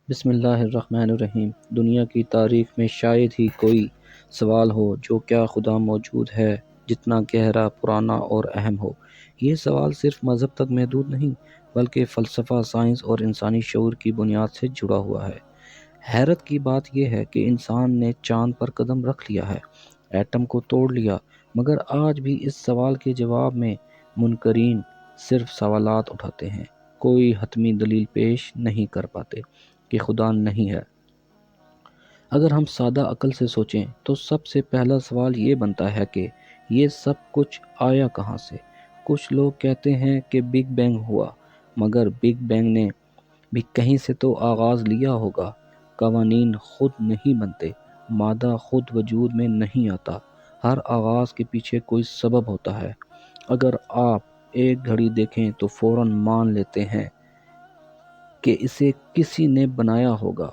بسم اللہ الرحمن الرحیم۔ دنیا کی تاریخ میں شاید ہی کوئی سوال ہو جو کیا خدا موجود ہے جتنا گہرا، پرانا اور اہم ہو۔ یہ سوال صرف مذہب تک محدود نہیں بلکہ فلسفہ، سائنس اور انسانی شعور کی بنیاد سے جڑا ہوا ہے۔ حیرت کی بات یہ ہے کہ انسان نے چاند پر قدم رکھ لیا ہے، ایٹم کو توڑ لیا، مگر آج بھی اس سوال کے جواب میں منکرین صرف سوالات اٹھاتے ہیں، کوئی حتمی دلیل پیش نہیں کر پاتے کہ خدا نہیں ہے۔ اگر ہم سادہ عقل سے سوچیں تو سب سے پہلا سوال یہ بنتا ہے کہ یہ سب کچھ آیا کہاں سے؟ کچھ لوگ کہتے ہیں کہ بگ بینگ ہوا، مگر بگ بینگ نے بھی کہیں سے تو آغاز لیا ہوگا۔ قوانین خود نہیں بنتے، مادہ خود وجود میں نہیں آتا، ہر آغاز کے پیچھے کوئی سبب ہوتا ہے۔ اگر آپ ایک گھڑی دیکھیں تو فوراً مان لیتے ہیں کہ اسے کسی نے بنایا ہوگا،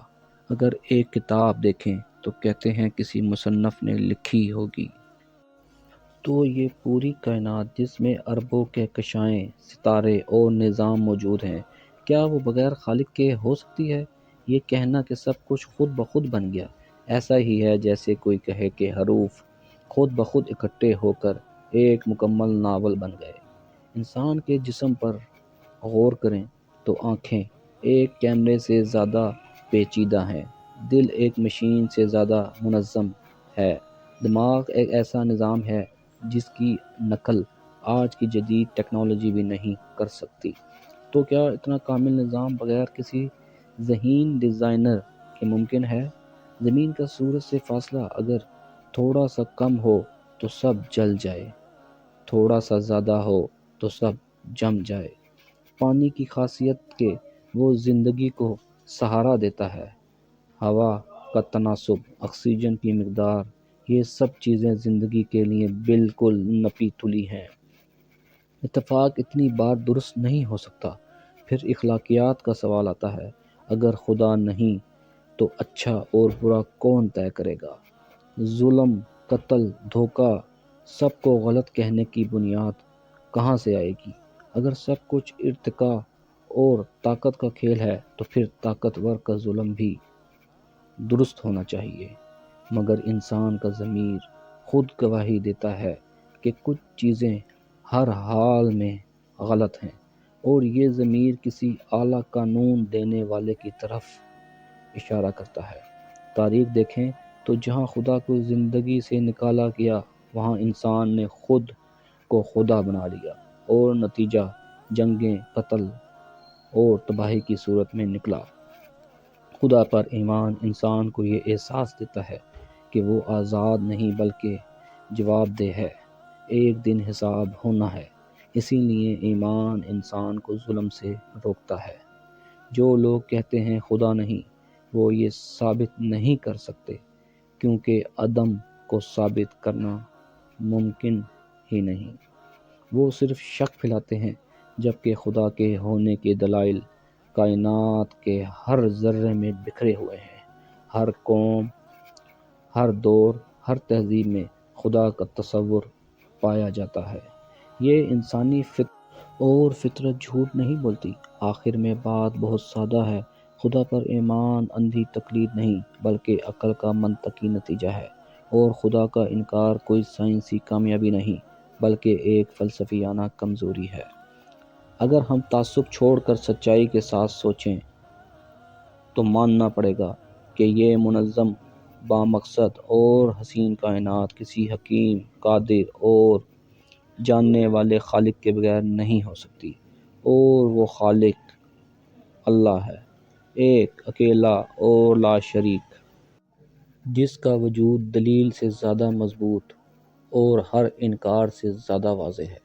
اگر ایک کتاب دیکھیں تو کہتے ہیں کسی مصنف نے لکھی ہوگی۔ تو یہ پوری کائنات جس میں اربوں کہکشائیں، ستارے اور نظام موجود ہیں، کیا وہ بغیر خالق کے ہو سکتی ہے؟ یہ کہنا کہ سب کچھ خود بخود بن گیا، ایسا ہی ہے جیسے کوئی کہے کہ حروف خود بخود اکٹھے ہو کر ایک مکمل ناول بن گئے۔ انسان کے جسم پر غور کریں تو آنکھیں ایک کیمرے سے زیادہ پیچیدہ ہیں، دل ایک مشین سے زیادہ منظم ہے، دماغ ایک ایسا نظام ہے جس کی نقل آج کی جدید ٹیکنالوجی بھی نہیں کر سکتی۔ تو کیا اتنا کامل نظام بغیر کسی ذہین ڈیزائنر کے ممکن ہے؟ زمین کا سورج سے فاصلہ اگر تھوڑا سا کم ہو تو سب جل جائے، تھوڑا سا زیادہ ہو تو سب جم جائے۔ پانی کی خاصیت کہ وہ زندگی کو سہارا دیتا ہے، ہوا کا تناسب، آکسیجن کی مقدار، یہ سب چیزیں زندگی کے لیے بالکل نپی تلی ہیں۔ اتفاق اتنی بار درست نہیں ہو سکتا۔ پھر اخلاقیات کا سوال آتا ہے، اگر خدا نہیں تو اچھا اور برا کون طے کرے گا؟ ظلم، قتل، دھوکہ، سب کو غلط کہنے کی بنیاد کہاں سے آئے گی؟ اگر سب کچھ ارتقاء اور طاقت کا کھیل ہے تو پھر طاقتور کا ظلم بھی درست ہونا چاہیے، مگر انسان کا ضمیر خود گواہی دیتا ہے کہ کچھ چیزیں ہر حال میں غلط ہیں، اور یہ ضمیر کسی اعلیٰ قانون دینے والے کی طرف اشارہ کرتا ہے۔ تاریخ دیکھیں تو جہاں خدا کو زندگی سے نکالا گیا وہاں انسان نے خود کو خدا بنا لیا، اور نتیجہ جنگیں، قتل اور تباہی کی صورت میں نکلا۔ خدا پر ایمان انسان کو یہ احساس دیتا ہے کہ وہ آزاد نہیں بلکہ جواب دہ ہے، ایک دن حساب ہونا ہے۔ اسی لیے ایمان انسان کو ظلم سے روکتا ہے۔ جو لوگ کہتے ہیں خدا نہیں، وہ یہ ثابت نہیں کر سکتے، کیونکہ عدم کو ثابت کرنا ممکن ہی نہیں۔ وہ صرف شک پھیلاتے ہیں، جبکہ خدا کے ہونے کے دلائل کائنات کے ہر ذرے میں بکھرے ہوئے ہیں۔ ہر قوم، ہر دور، ہر تہذیب میں خدا کا تصور پایا جاتا ہے۔ یہ انسانی فطرت جھوٹ نہیں بولتی۔ آخر میں بات بہت سادہ ہے، خدا پر ایمان اندھی تقلید نہیں بلکہ عقل کا منطقی نتیجہ ہے، اور خدا کا انکار کوئی سائنسی کامیابی نہیں بلکہ ایک فلسفیانہ کمزوری ہے۔ اگر ہم تعصب چھوڑ کر سچائی کے ساتھ سوچیں تو ماننا پڑے گا کہ یہ منظم، بامقصد اور حسین کائنات کسی حکیم، قادر اور جاننے والے خالق کے بغیر نہیں ہو سکتی، اور وہ خالق اللہ ہے، ایک اکیلا اور لا شریک، جس کا وجود دلیل سے زیادہ مضبوط اور ہر انکار سے زیادہ واضح ہے۔